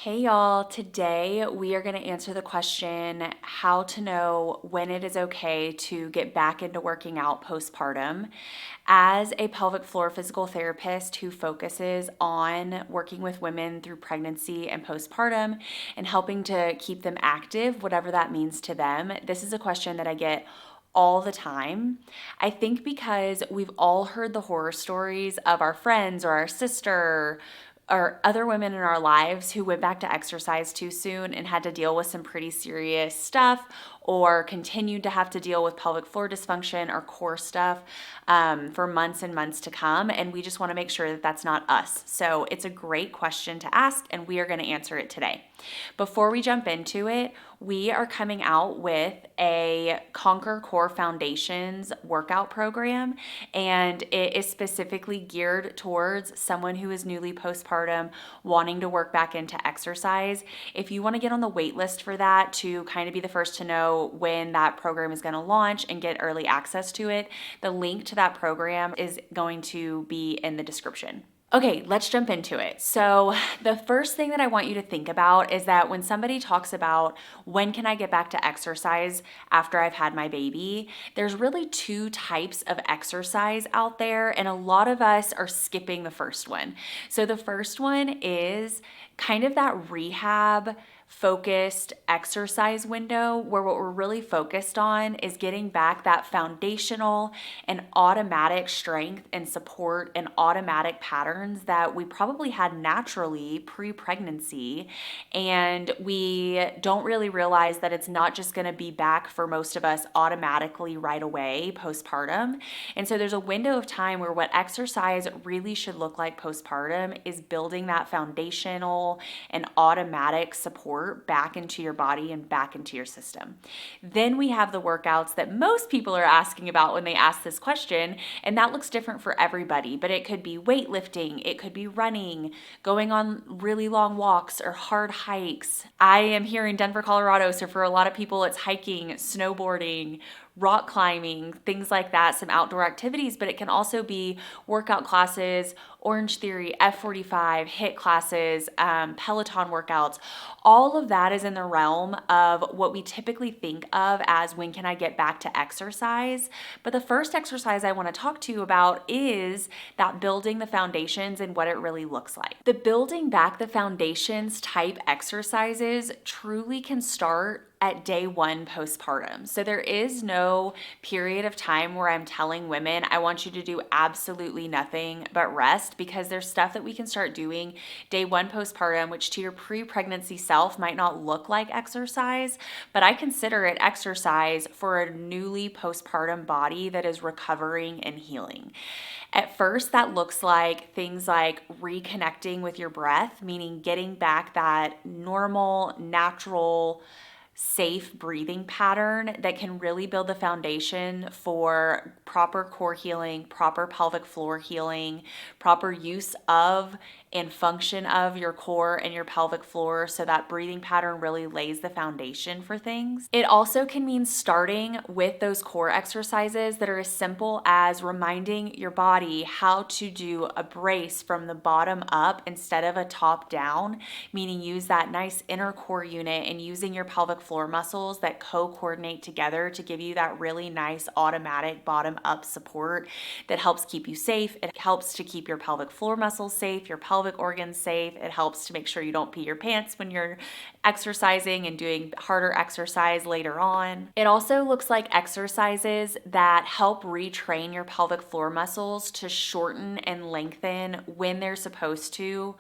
Hey y'all, today we are going to answer the question how to know when it is okay to get back into working out postpartum. As a pelvic floor physical therapist who focuses on working with women through pregnancy and postpartum and helping to keep them active, whatever that means to them, this is a question that I get all the time. I think because we've all heard the horror stories of our friends or our sister or other women in our lives who went back to exercise too soon and had to deal with some pretty serious stuff or continued to have to deal with pelvic floor dysfunction or core stuff for months and months to come. And we just want to make sure that that's not us. So it's a great question to ask, and we are going to answer it today. Before we jump into it, we are coming out with a ConqHER Core Foundations workout program, and it is specifically geared towards someone who is newly postpartum wanting to work back into exercise. If you want to get on the wait list for that to kind of be the first to know when that program is going to launch and get early access to it, the link to that program is going to be in the description. Okay, let's jump into it. So, the first thing that I want you to think about is that when somebody talks about when can I get back to exercise after I've had my baby, there's really two types of exercise out there, and a lot of us are skipping the first one. So, the first one is kind of that rehab focused exercise window where what we're really focused on is getting back that foundational and automatic strength and support and automatic patterns that we probably had naturally pre-pregnancy, and we don't really realize that it's not just going to be back for most of us automatically right away postpartum. And so there's a window of time where what exercise really should look like postpartum is building that foundational and automatic support back into your body and back into your system. Then we have the workouts that most people are asking about when they ask this question, and that looks different for everybody, but it could be weightlifting, it could be running, going on really long walks or hard hikes. I am here in Denver, Colorado, so for a lot of people it's hiking, snowboarding, rock climbing, things like that, some outdoor activities, but it can also be workout classes, Orange Theory, F45, HIIT classes, Peloton workouts. All of that is in the realm of what we typically think of as when can I get back to exercise. But the first exercise I want to talk to you about is that building the foundations and what it really looks like. The building back the foundations type exercises truly can start at day one postpartum. So there is no period of time where I'm telling women, I want you to do absolutely nothing but rest, because there's stuff that we can start doing day one postpartum, which to your pre-pregnancy self might not look like exercise, but I consider it exercise for a newly postpartum body that is recovering and healing. At first, that looks like things like reconnecting with your breath, meaning getting back that normal, natural, safe breathing pattern that can really build the foundation for proper core healing, proper pelvic floor healing, proper use of and function of your core and your pelvic floor, so that breathing pattern really lays the foundation for things. It also can mean starting with those core exercises that are as simple as reminding your body how to do a brace from the bottom up instead of a top down, meaning use that nice inner core unit and using your pelvic floor muscles that co-coordinate together to give you that really nice automatic bottom up support that helps keep you safe. It helps to keep your pelvic floor muscles safe, your pelvic organs safe. It helps to make sure you don't pee your pants when you're exercising and doing harder exercise later on. It also looks like exercises that help retrain your pelvic floor muscles to shorten and lengthen when they're supposed to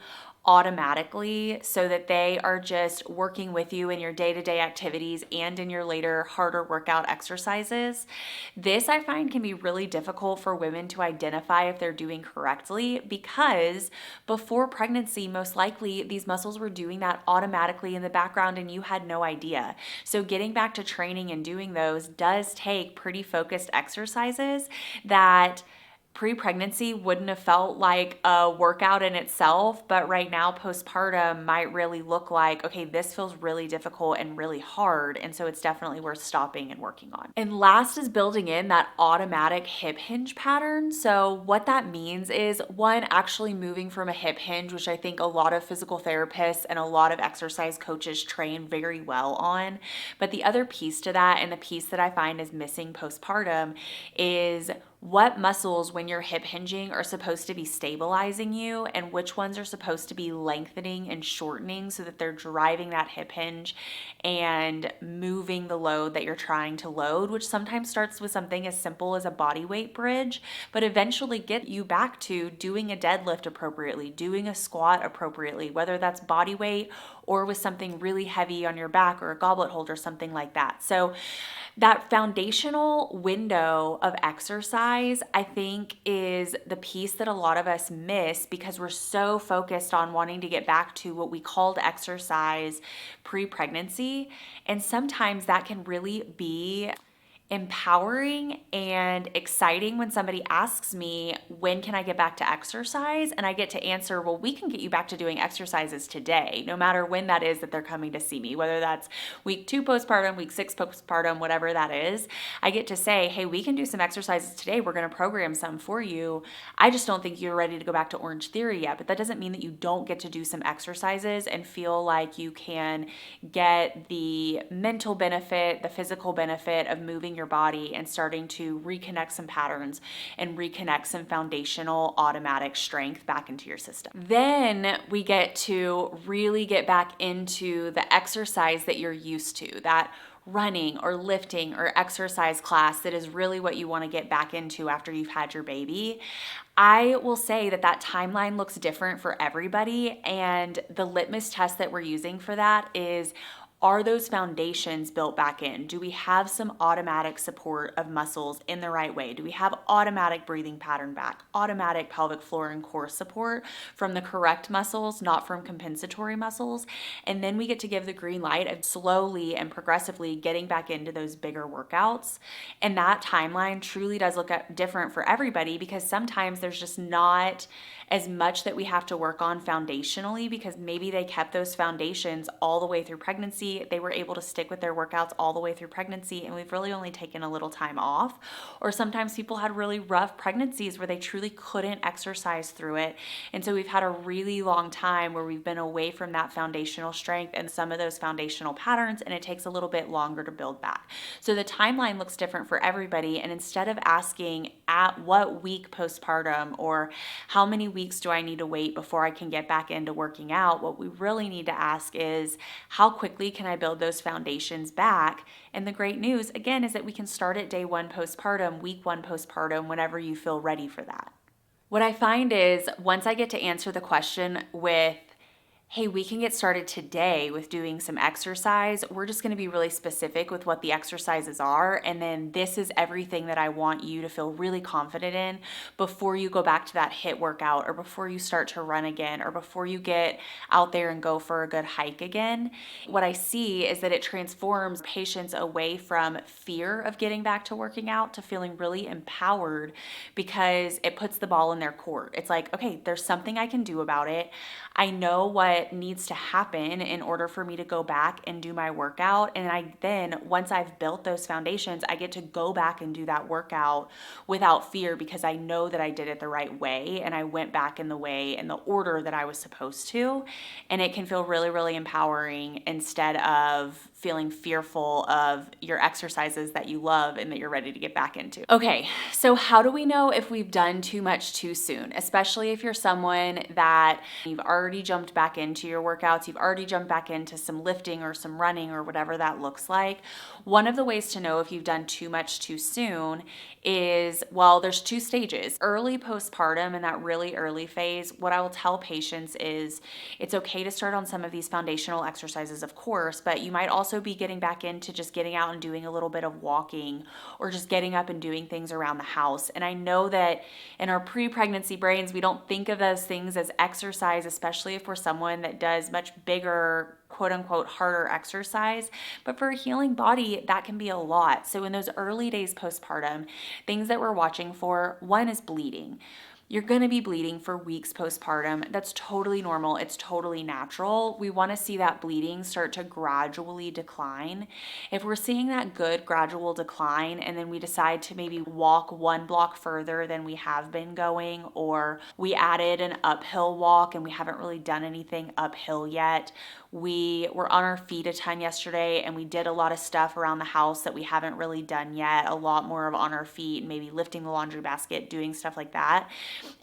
automatically, so that they are just working with you in your day-to-day activities and in your later harder workout exercises. This I find can be really difficult for women to identify if they're doing correctly, because before pregnancy, most likely these muscles were doing that automatically in the background and you had no idea. So getting back to training and doing those does take pretty focused exercises that Pre-pregnancy wouldn't have felt like a workout in itself, but right now postpartum might really look like, okay, this feels really difficult and really hard, and so it's definitely worth stopping and working on. And last is building in that automatic hip hinge pattern. So what that means is, one, actually moving from a hip hinge, which I think a lot of physical therapists and a lot of exercise coaches train very well on. But the other piece to that, and the piece that I find is missing postpartum, is what muscles, when you're hip hinging, are supposed to be stabilizing you, and which ones are supposed to be lengthening and shortening so that they're driving that hip hinge and moving the load that you're trying to load, which sometimes starts with something as simple as a body weight bridge, but eventually get you back to doing a deadlift appropriately, doing a squat appropriately, whether that's body weight or with something really heavy on your back or a goblet holder, something like that. So that foundational window of exercise, I think, is the piece that a lot of us miss because we're so focused on wanting to get back to what we called exercise pre-pregnancy. And sometimes that can really be empowering and exciting when somebody asks me, when can I get back to exercise? And I get to answer, well, we can get you back to doing exercises today, no matter when that is that they're coming to see me, whether that's week 2 postpartum, week 6 postpartum, whatever that is. I get to say, hey, we can do some exercises today. We're going to program some for you. I just don't think you're ready to go back to Orange Theory yet, but that doesn't mean that you don't get to do some exercises and feel like you can get the mental benefit, the physical benefit of moving your body and starting to reconnect some patterns and reconnect some foundational automatic strength back into your system. Then we get to really get back into the exercise that you're used to, that running or lifting or exercise class that is really what you want to get back into after you've had your baby. I will say that that timeline looks different for everybody, and the litmus test that we're using for that is, are those foundations built back in? Do we have some automatic support of muscles in the right way? Do we have automatic breathing pattern back, automatic pelvic floor and core support from the correct muscles, not from compensatory muscles? And then we get to give the green light of slowly and progressively getting back into those bigger workouts. And that timeline truly does look different for everybody, because sometimes there's just not as much that we have to work on foundationally, because maybe they kept those foundations all the way through pregnancy. They were able to stick with their workouts all the way through pregnancy, and we've really only taken a little time off. Or sometimes people had really rough pregnancies where they truly couldn't exercise through it. And so we've had a really long time where we've been away from that foundational strength and some of those foundational patterns, and it takes a little bit longer to build back. So the timeline looks different for everybody. And instead of asking at what week postpartum or how many weeks do I need to wait before I can get back into working out, what we really need to ask is, how quickly can I build those foundations back? And the great news, again, is that we can start at day 1 postpartum, week 1 postpartum, whenever you feel ready for that. What I find is, once I get to answer the question with, hey, we can get started today with doing some exercise, we're just going to be really specific with what the exercises are. And then this is everything that I want you to feel really confident in before you go back to that HIIT workout, or before you start to run again, or before you get out there and go for a good hike again. What I see is that it transforms patients away from fear of getting back to working out to feeling really empowered, because it puts the ball in their court. It's like, okay, there's something I can do about it. I know what needs to happen in order for me to go back and do my workout. And I then, once I've built those foundations, I get to go back and do that workout without fear, because I know that I did it the right way and I went back in the way and the order that I was supposed to. And it can feel really, really empowering, instead of feeling fearful of your exercises that you love and that you're ready to get back into. Okay, so how do we know if we've done too much too soon? Especially if you're someone that you've already jumped back into your workouts, you've already jumped back into some lifting or some running or whatever that looks like. One of the ways to know if you've done too much too soon is, well, there's 2 stages. Early postpartum, in that really early phase, what I will tell patients is, it's okay to start on some of these foundational exercises, of course, but you might also also be getting back into just getting out and doing a little bit of walking or just getting up and doing things around the house. And I know that in our pre-pregnancy brains, we don't think of those things as exercise, especially if we're someone that does much bigger, quote unquote, harder exercise. But for a healing body, that can be a lot. So in those early days postpartum, things that we're watching for, one is bleeding. You're going to be bleeding for weeks postpartum. That's totally normal. It's totally natural. We want to see that bleeding start to gradually decline. If we're seeing that good gradual decline and then we decide to maybe walk one block further than we have been going, or we added an uphill walk and we haven't really done anything uphill yet, we were on our feet a ton yesterday and we did a lot of stuff around the house that we haven't really done yet, a lot more of on our feet, maybe lifting the laundry basket, doing stuff like that.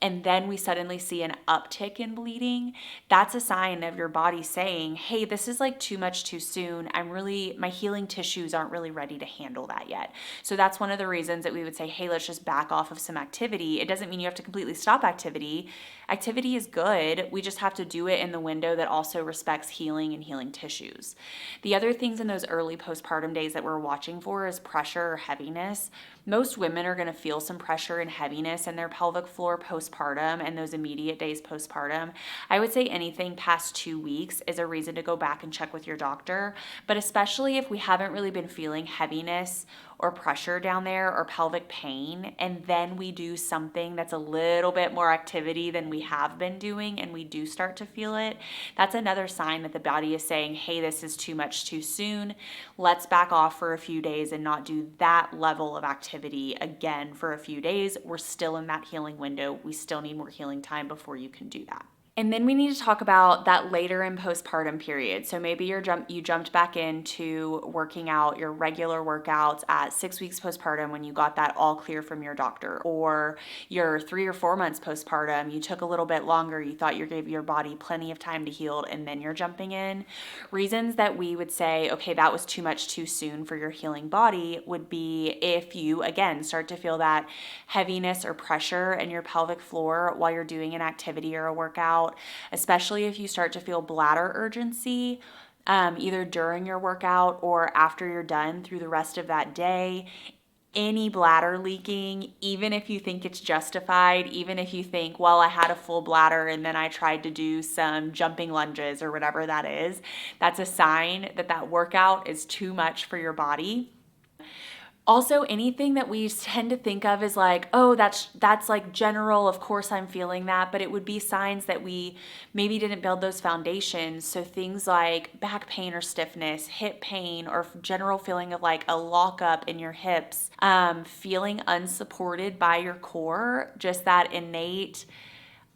And then we suddenly see an uptick in bleeding. That's a sign of your body saying, hey, this is like too much too soon. My healing tissues aren't really ready to handle that yet. So that's one of the reasons that we would say, hey, let's just back off of some activity. It doesn't mean you have to completely stop activity. Activity is good. We just have to do it in the window that also respects healing and healing tissues. The other things in those early postpartum days that we're watching for is pressure or heaviness. Most women are going to feel some pressure and heaviness in their pelvic floor postpartum and those immediate days postpartum. I would say anything past 2 weeks is a reason to go back and check with your doctor, but especially if we haven't really been feeling heaviness or pressure down there or pelvic pain, and then we do something that's a little bit more activity than we have been doing and we do start to feel it, that's another sign that the body is saying, hey, this is too much too soon. Let's back off for a few days and not do that level of activity again for a few days. We're still in that healing window. We still need more healing time before you can do that. And then we need to talk about that later in postpartum period. So maybe you jumped back into working out your regular workouts at 6 weeks postpartum when you got that all clear from your doctor, or you're 3 or 4 months postpartum, you took a little bit longer, you thought you gave your body plenty of time to heal, and then you're jumping in. Reasons that we would say, okay, that was too much too soon for your healing body would be if you, again, start to feel that heaviness or pressure in your pelvic floor while you're doing an activity or a workout, especially if you start to feel bladder urgency, either during your workout or after you're done through the rest of that day. Any bladder leaking, even if you think it's justified, even if you think, well, I had a full bladder and then I tried to do some jumping lunges or whatever that is, that's a sign that that workout is too much for your body. Also, anything that we tend to think of as like, oh, that's like general, of course I'm feeling that, but it would be signs that we maybe didn't build those foundations. So things like back pain or stiffness, hip pain, or general feeling of like a lockup in your hips, feeling unsupported by your core, just that innate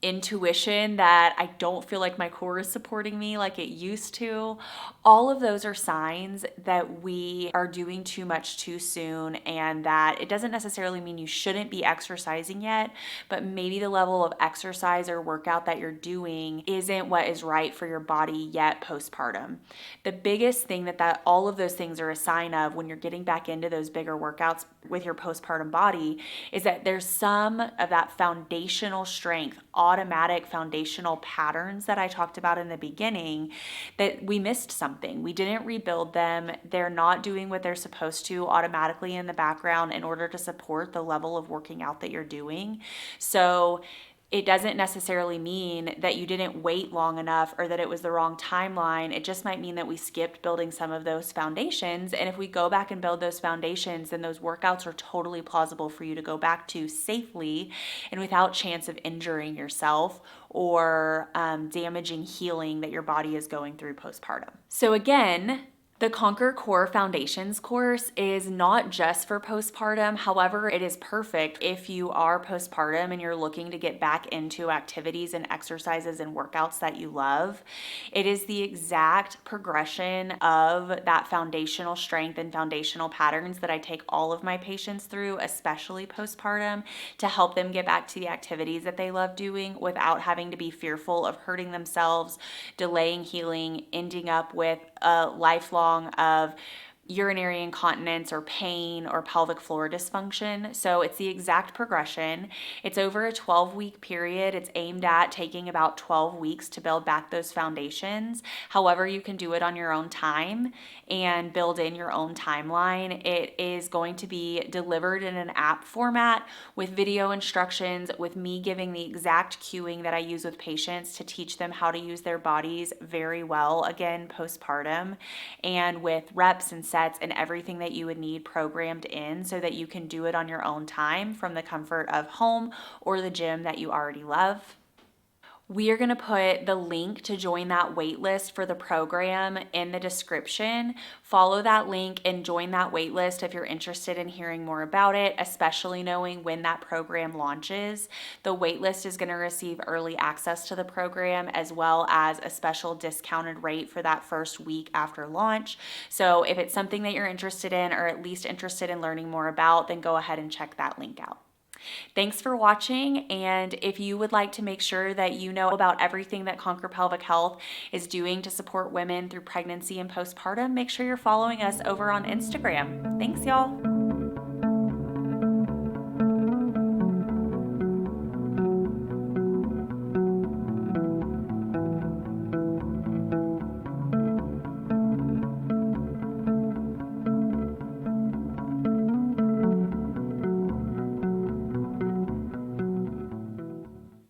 intuition that I don't feel like my core is supporting me like it used to. All of those are signs that we are doing too much too soon, and that it doesn't necessarily mean you shouldn't be exercising yet, but maybe the level of exercise or workout that you're doing isn't what is right for your body yet postpartum. The biggest thing that all of those things are a sign of when you're getting back into those bigger workouts with your postpartum body is that there's some of that foundational strength, automatic foundational patterns that I talked about in the beginning, that we missed something. We didn't rebuild them. They're not doing what they're supposed to automatically in the background in order to support the level of working out that you're doing. So it doesn't necessarily mean that you didn't wait long enough or that it was the wrong timeline. It just might mean that we skipped building some of those foundations. And if we go back and build those foundations, then those workouts are totally plausible for you to go back to safely and without chance of injuring yourself or damaging healing that your body is going through postpartum. So again, the ConqHER Core Foundations course is not just for postpartum. However, it is perfect if you are postpartum and you're looking to get back into activities and exercises and workouts that you love. It is the exact progression of that foundational strength and foundational patterns that I take all of my patients through, especially postpartum, to help them get back to the activities that they love doing without having to be fearful of hurting themselves, delaying healing, ending up with a lifelong of urinary incontinence or pain or pelvic floor dysfunction. So it's the exact progression. It's over a 12-week period. It's aimed at taking about 12 weeks to build back those foundations. However, you can do it on your own time and build in your own timeline. It is going to be delivered in an app format with video instructions, with me giving the exact cueing that I use with patients to teach them how to use their bodies very well, again, postpartum, and with reps and sets and everything that you would need programmed in so that you can do it on your own time from the comfort of home or the gym that you already love. We are going to put the link to join that wait list for the program in the description. Follow that link and join that wait list if you're interested in hearing more about it, especially knowing when that program launches. The wait list is going to receive early access to the program as well as a special discounted rate for that first week after launch. So if it's something that you're interested in or at least interested in learning more about, then go ahead and check that link out. Thanks for watching, and if you would like to make sure that you know about everything that ConqHER Pelvic Health is doing to support women through pregnancy and postpartum, make sure you're following us over on Instagram. Thanks, y'all.